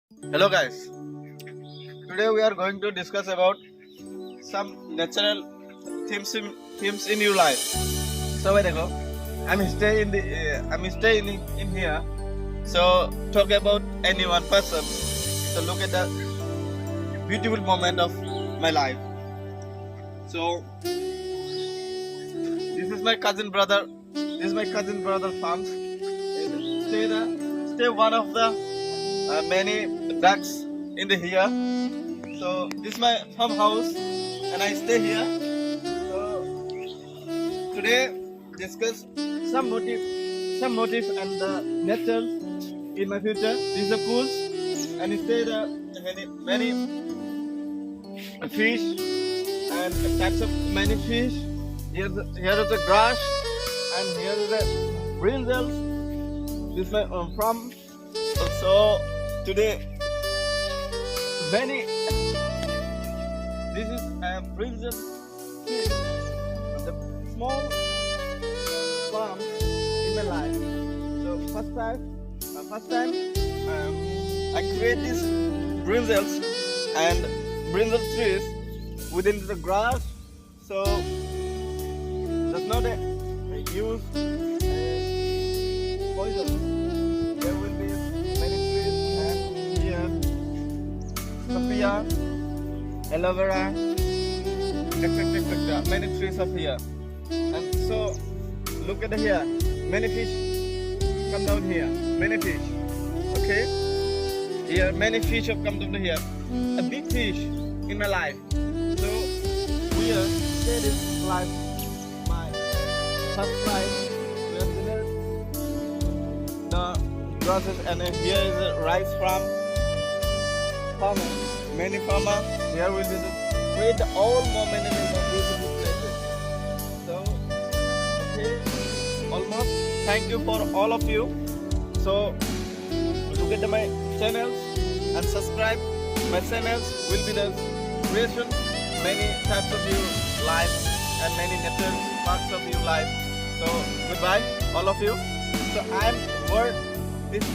Hello guys. Today we are going to discuss about some natural themes in your life. So wait go. I'm staying in here. So talk about any one person. So look at the beautiful moment of my life. So this is my cousin brother. This is my cousin brother farms. Stay one of the many ducks in the here. So this is my farmhouse, and I stay here. So today discuss some motive and the nature in my future. This is a pool, and stay the many fish and types of many fish. Here is the grass, and here is the brinjals. This is my farm. So today many this is a brinjal fish, the small farm in my life. So first time I create these brinjals and brinjal trees within the grass. So does not use poison. There will be many trees, and here sophia, aloe vera, etc. Many trees are here. And so look at here. Many fish come down here. Many fish. Okay. Here many fish have come down here. A big fish in my life. So here that is like my first life. The grasses, and here is a rice farm. Farmer. Many farmer. Here will be the create all moment in the beautiful places. So okay, almost. Thank you for all of you. So look at my channels and subscribe. My channels will be the creation many types of your life and many natural parts of your life. So goodbye all of you. So I am worth this